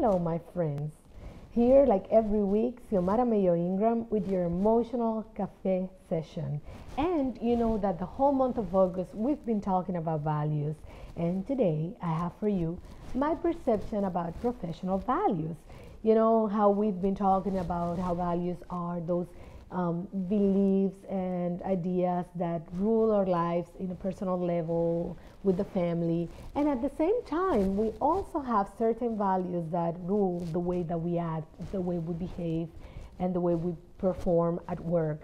Hello, my friends. Here, like every week, Xiomara Mayo Ingram with your emotional cafe session. And you know that the whole month of August we've been talking about values. And today I have for you my perception about professional values. You know how we've been talking about how values are those beliefs and ideas that rule our lives in a personal level with the family. And at the same time, we also have certain values that rule the way that we act, the way we behave, and the way we perform at work.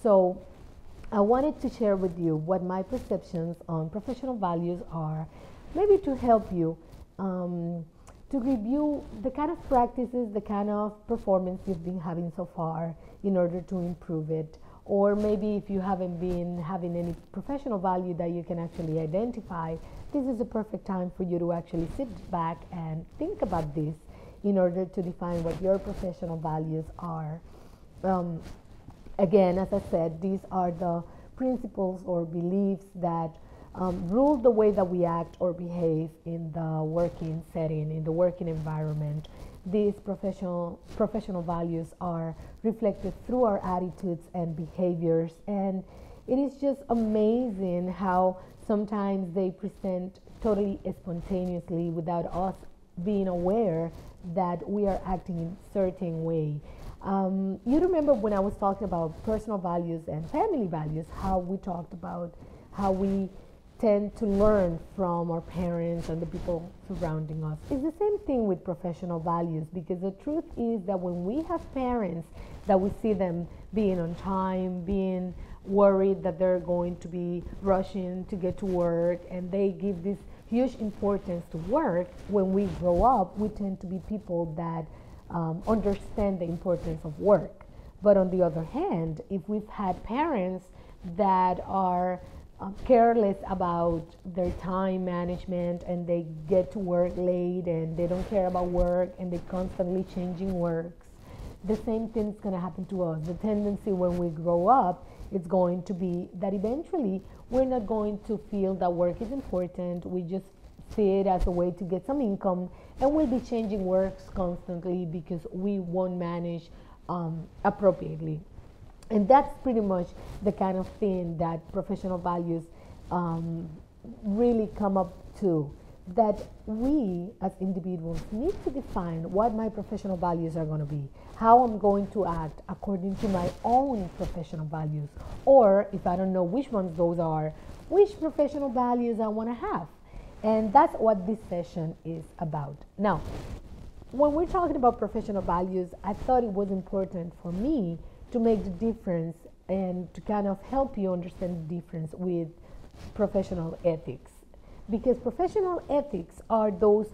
So I wanted to share with you what my perceptions on professional values are, maybe to help you to review the kind of practices, the kind of performance you've been having so far in order to improve it. Or maybe if you haven't been having any professional value that you can actually identify, this is the perfect time for you to actually sit back and think about this in order to define what your professional values are. Again, as I said, these are the principles or beliefs that rule the way that we act or behave in the working setting, in the working environment. These professional values are reflected through our attitudes and behaviors, and it is just amazing how sometimes they present totally spontaneously without us being aware that we are acting in a certain way. You remember when I was talking about personal values and family values, how we talked about how we tend to learn from our parents and the people surrounding us. It's the same thing with professional values, because the truth is that when we have parents that we see them being on time, being worried that they're going to be rushing to get to work, and they give this huge importance to work, when we grow up, we tend to be people that understand the importance of work. But on the other hand, if we've had parents that are careless about their time management and they get to work late and they don't care about work and they're constantly changing works, the same thing is going to happen to us. The tendency when we grow up is going to be that eventually we're not going to feel that work is important. We just see it as a way to get some income, and we'll be changing works constantly because we won't manage appropriately. And that's pretty much the kind of thing that professional values really come up to. That we as individuals need to define what my professional values are going to be, how I'm going to act according to my own professional values, or if I don't know which ones those are, which professional values I want to have. And that's what this session is about. Now, when we're talking about professional values, I thought it was important for me to make the difference and to kind of help you understand the difference with professional ethics. Because professional ethics are those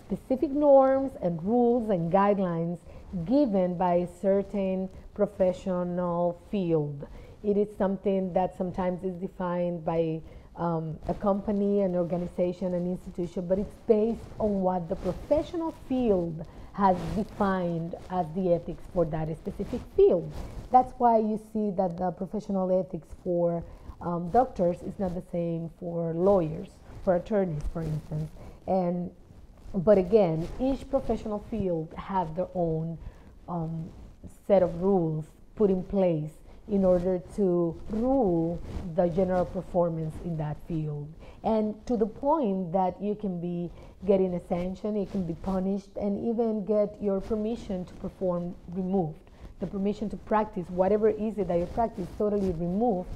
specific norms and rules and guidelines given by a certain professional field. It is something that sometimes is defined by a company, an organization, an institution, but it's based on what the professional field has defined as the ethics for that specific field. That's why you see that the professional ethics for doctors is not the same for lawyers, for attorneys, for instance. But again, each professional field have their own set of rules put in place in order to rule the general performance in that field. And to the point that you can be getting a sanction, you can be punished, and even get your permission to perform removed. The permission to practice whatever is it that you practice totally removed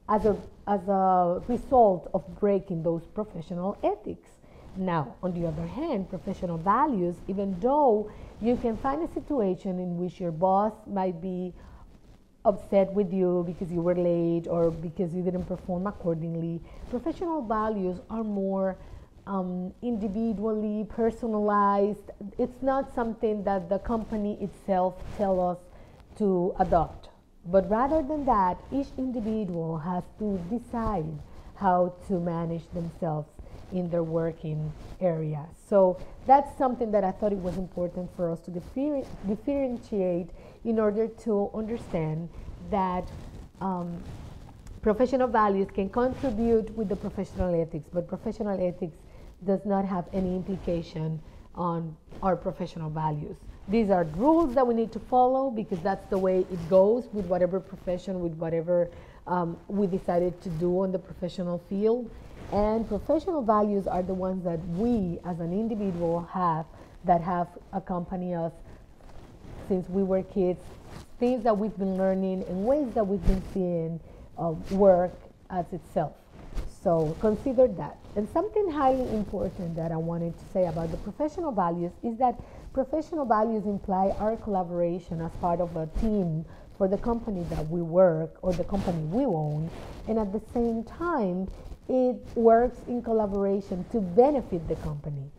as a result of breaking those professional ethics. Now, on the other hand, professional values, even though you can find a situation in which your boss might be upset with you because you were late or because you didn't perform accordingly, professional values are more individually personalized. It's not something that the company itself tell us to adopt. But rather than that, each individual has to decide how to manage themselves in their working area. So that's something that I thought it was important for us to differentiate in order to understand that professional values can contribute with the professional ethics, but professional ethics does not have any implication on our professional values. These are rules that we need to follow because that's the way it goes with whatever profession, with whatever we decided to do on the professional field. And professional values are the ones that we as an individual have, that have accompanied us since we were kids, things that we've been learning and ways that we've been seeing work as itself. So consider that. And something highly important that I wanted to say about the professional values is that professional values imply our collaboration as part of a team for the company that we work or the company we own. And at the same time, it works in collaboration to benefit the company.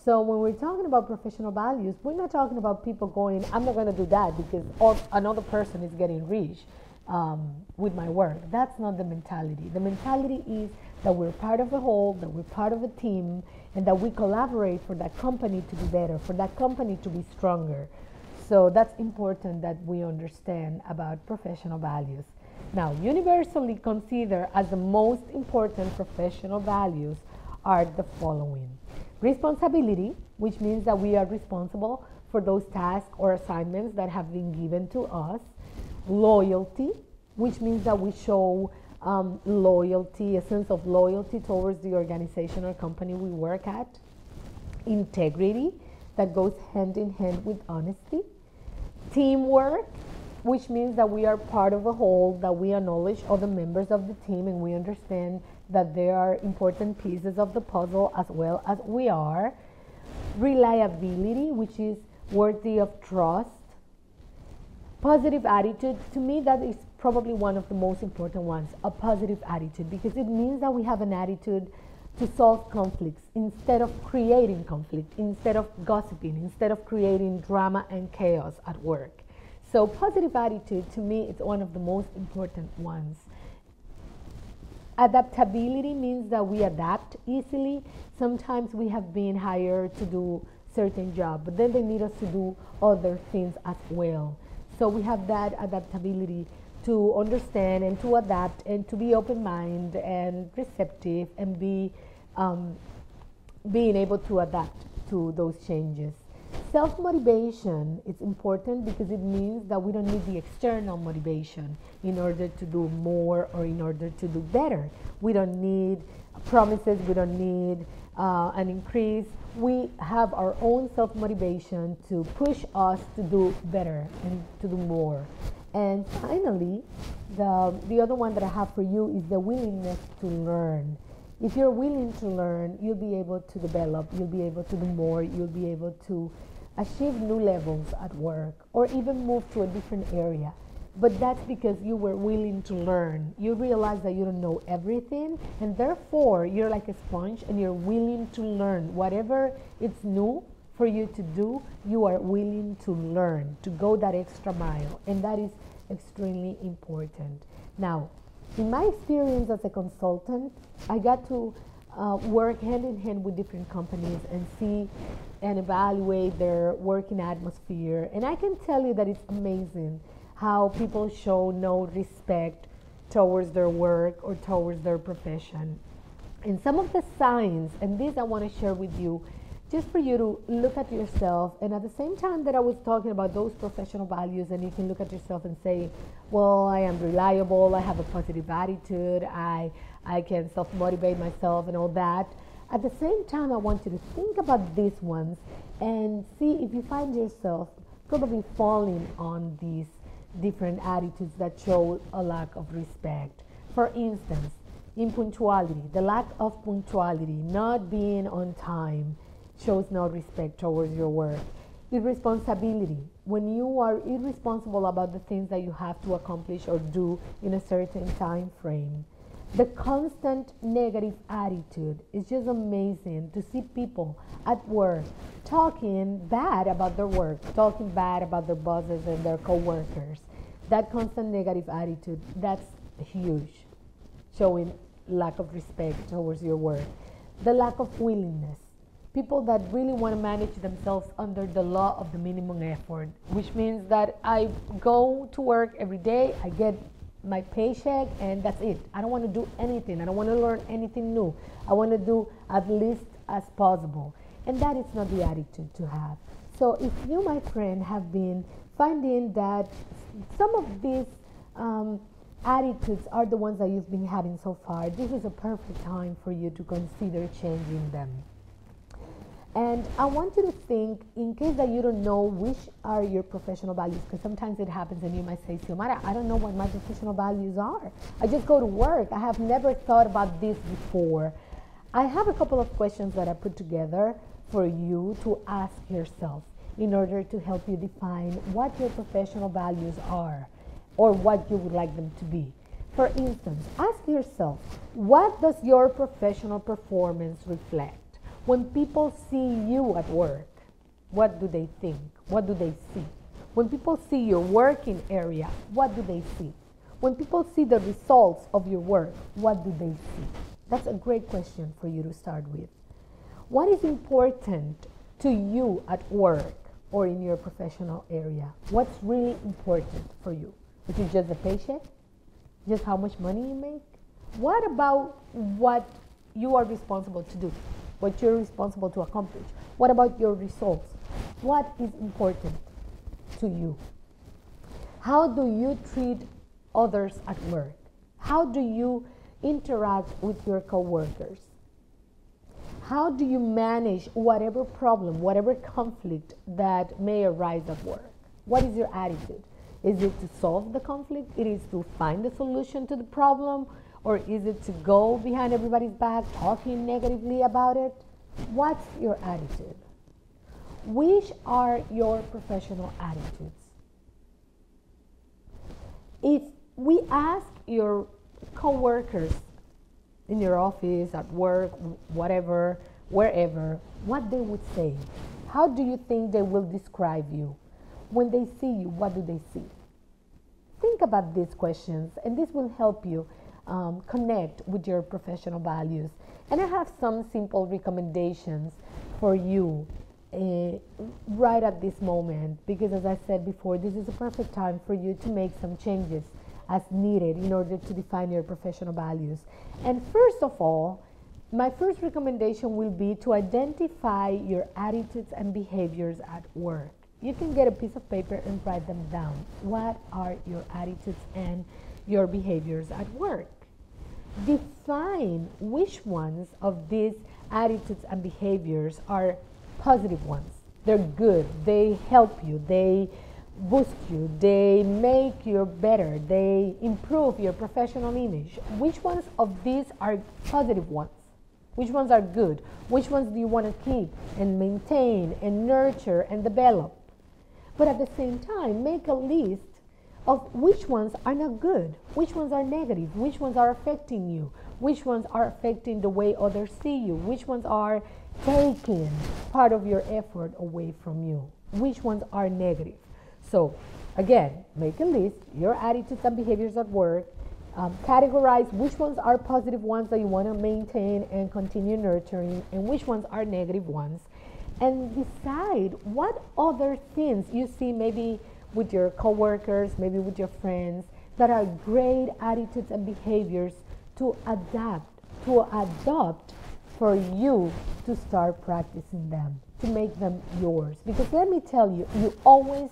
So when we're talking about professional values, we're not talking about people going, I'm not going to do that because another person is getting rich with my work. That's not the mentality. The mentality is that we're part of a whole, that we're part of a team, and that we collaborate for that company to be better, for that company to be stronger. So that's important that we understand about professional values. Now, universally considered as the most important professional values are the following. Responsibility, which means that we are responsible for those tasks or assignments that have been given to us. Loyalty, which means that we show loyalty, a sense of loyalty towards the organization or company we work at. Integrity, that goes hand in hand with honesty. Teamwork, which means that we are part of a whole, that we acknowledge other members of the team and we understand that they are important pieces of the puzzle as well as we are. Reliability, which is worthy of trust. Positive attitude, to me that is probably one of the most important ones, a positive attitude, because it means that we have an attitude to solve conflicts instead of creating conflict, instead of gossiping, instead of creating drama and chaos at work. So positive attitude to me is one of the most important ones. Adaptability means that we adapt easily. Sometimes we have been hired to do certain job, but then they need us to do other things as well. So we have that adaptability to understand and to adapt and to be open-minded and receptive and being able to adapt to those changes. Self-motivation is important because it means that we don't need the external motivation in order to do more or in order to do better. We don't need promises, we don't need an increase. We have our own self-motivation to push us to do better and to do more. And finally, the other one that I have for you is the willingness to learn. If you're willing to learn, you'll be able to develop, you'll be able to do more, you'll be able to achieve new levels at work or even move to a different area. But that's because you were willing to learn. You realize that you don't know everything, and therefore you're like a sponge and you're willing to learn. Whatever it's new for you to do, you are willing to learn, to go that extra mile, and that is extremely important. Now, in my experience as a consultant, I got to work hand in hand with different companies and see and evaluate their working atmosphere. And I can tell you that it's amazing how people show no respect towards their work or towards their profession. And some of the signs, and this I want to share with you, just for you to look at yourself, and at the same time that I was talking about those professional values, and you can look at yourself and say, well, I am reliable, I have a positive attitude, I can self-motivate myself and all that. At the same time, I want you to think about these ones and see if you find yourself probably falling on these different attitudes that show a lack of respect. For instance, impunctuality, the lack of punctuality, not being on time, shows no respect towards your work. Irresponsibility, when you are irresponsible about the things that you have to accomplish or do in a certain time frame. The constant negative attitude is just amazing to see people at work talking bad about their work, talking bad about their bosses and their co-workers. That constant negative attitude, that's huge, showing lack of respect towards your work. The lack of willingness. People that really want to manage themselves under the law of the minimum effort, which means that I go to work every day, I get my paycheck, and that's it. I don't want to do anything. I don't want to learn anything new. I want to do as least as possible. And that is not the attitude to have. So if you, my friend, have been finding that some of these attitudes are the ones that you've been having so far, this is a perfect time for you to consider changing them. And I want you to think, in case that you don't know which are your professional values, because sometimes it happens and you might say, Xiomara, I don't know what my professional values are. I just go to work. I have never thought about this before. I have a couple of questions that I put together for you to ask yourself in order to help you define what your professional values are or what you would like them to be. For instance, ask yourself, what does your professional performance reflect? When people see you at work, what do they think? What do they see? When people see your working area, what do they see? When people see the results of your work, what do they see? That's a great question for you to start with. What is important to you at work or in your professional area? What's really important for you? Is it just the paycheck? Just how much money you make? What about what you are responsible to do? What you're responsible to accomplish? What about your results? What is important to you? How do you treat others at work? How do you interact with your coworkers? How do you manage whatever problem, whatever conflict that may arise at work? What is your attitude? Is it to solve the conflict? It is to find a solution to the problem? Or is it to go behind everybody's back talking negatively about it? What's your attitude? Which are your professional attitudes? If we ask your coworkers in your office, at work, whatever, wherever, what they would say, how do you think they will describe you? When they see you, what do they see? Think about these questions, and this will help you connect with your professional values. And I have some simple recommendations for you right at this moment, because as I said before, this is a perfect time for you to make some changes as needed in order to define your professional values. And first of all, my first recommendation will be to identify your attitudes and behaviors at work. You can get a piece of paper and write them down. What are your attitudes and your behaviors at work? Define which ones of these attitudes and behaviors are positive ones. They're good. They help you. They boost you. They make you better. They improve your professional image. Which ones of these are positive ones? Which ones are good? Which ones do you want to keep and maintain and nurture and develop? But at the same time, make a list of which ones are not good, which ones are negative, which ones are affecting you, which ones are affecting the way others see you, which ones are taking part of your effort away from you, which ones are negative. So again, make a list, your attitudes and behaviors at work, categorize which ones are positive ones that you want to maintain and continue nurturing, and which ones are negative ones, and decide what other things you see maybe with your coworkers, maybe with your friends, that are great attitudes and behaviors to adopt for you to start practicing them, to make them yours. Because let me tell you, you always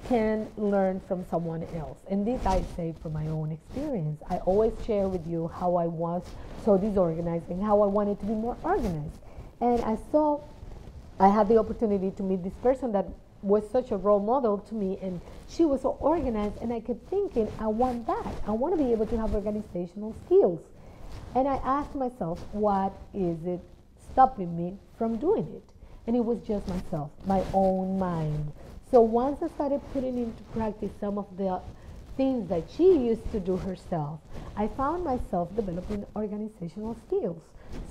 can learn from someone else. And this I say from my own experience. I always share with you how I was so disorganized and how I wanted to be more organized. And I had the opportunity to meet this person that was such a role model to me, and she was so organized, and I kept thinking, I want that. I want to be able to have organizational skills. And I asked myself, what is it stopping me from doing it? And it was just myself, my own mind. So once I started putting into practice some of the things that she used to do herself, I found myself developing organizational skills.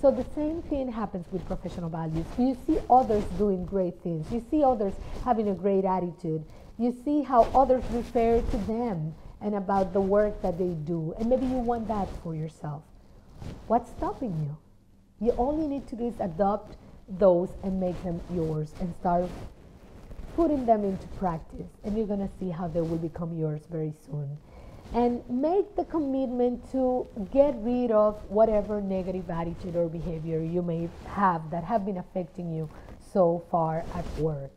So the same thing happens with professional values. You see others doing great things. You see others having a great attitude. You see how others refer to them and about the work that they do. And maybe you want that for yourself. What's stopping you? You only need to do is adopt those and make them yours and start putting them into practice. And you're going to see how they will become yours very soon. and make the commitment to get rid of whatever negative attitude or behavior you may have that have been affecting you so far at work.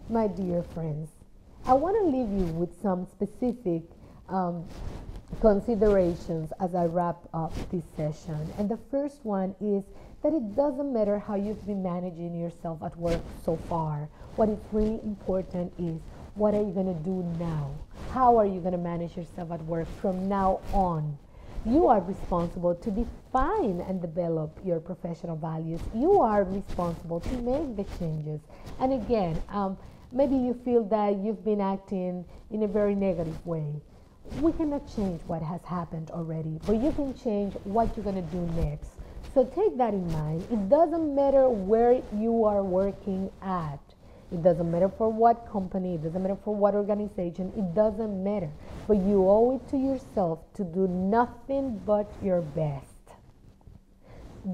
My dear friends, I want to leave you with some specific considerations as I wrap up this session. And the first one is that it doesn't matter how you've been managing yourself at work so far. What is really important is, what are you going to do now? How are you going to manage yourself at work from now on? You are responsible to define and develop your professional values. You are responsible to make the changes. And again, maybe you feel that you've been acting in a very negative way. We cannot change what has happened already, but you can change what you're going to do next. So take that in mind. It doesn't matter where you are working at. It doesn't matter for what company, it doesn't matter for what organization, it doesn't matter. But you owe it to yourself to do nothing but your best.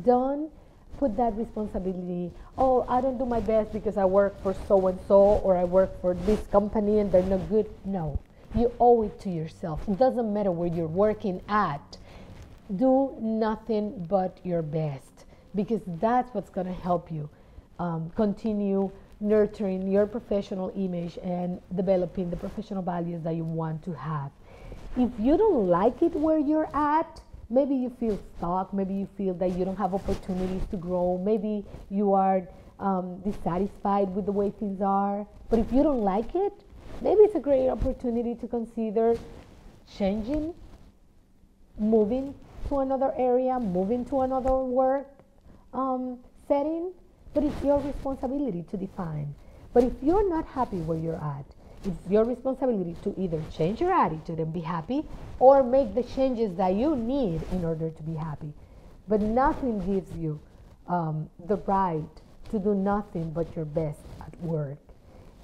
Don't put that responsibility, oh, I don't do my best because I work for so and so, or I work for this company and they're not good. No, you owe it to yourself. It doesn't matter where you're working at. Do nothing but your best, because that's what's going to help you continue nurturing your professional image and developing the professional values that you want to have. If you don't like it where you're at, maybe you feel stuck, maybe you feel that you don't have opportunities to grow, maybe you are dissatisfied with the way things are. But if you don't like it, maybe it's a great opportunity to consider changing, moving to another area, moving to another work setting. But it's your responsibility to define. But if you're not happy where you're at, it's your responsibility to either change your attitude and be happy, or make the changes that you need in order to be happy. But nothing gives you the right to do nothing but your best at work.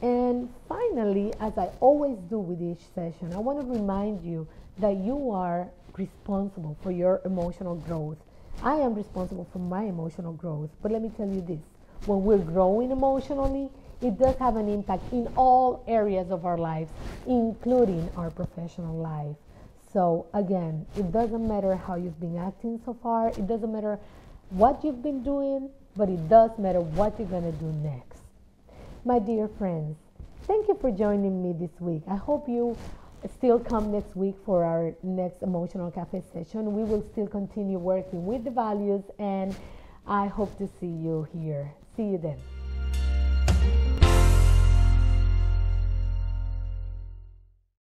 And finally, as I always do with each session, I want to remind you that you are responsible for your emotional growth. I am responsible for my emotional growth. But let me tell you this. When we're growing emotionally, it does have an impact in all areas of our lives, including our professional life. So again, it doesn't matter how you've been acting so far. It doesn't matter what you've been doing, but it does matter what you're going to do next. My dear friends, thank you for joining me this week. I hope you still come next week for our next Emotional Cafe session. We will still continue working with the values, and I hope to see you here. See you then.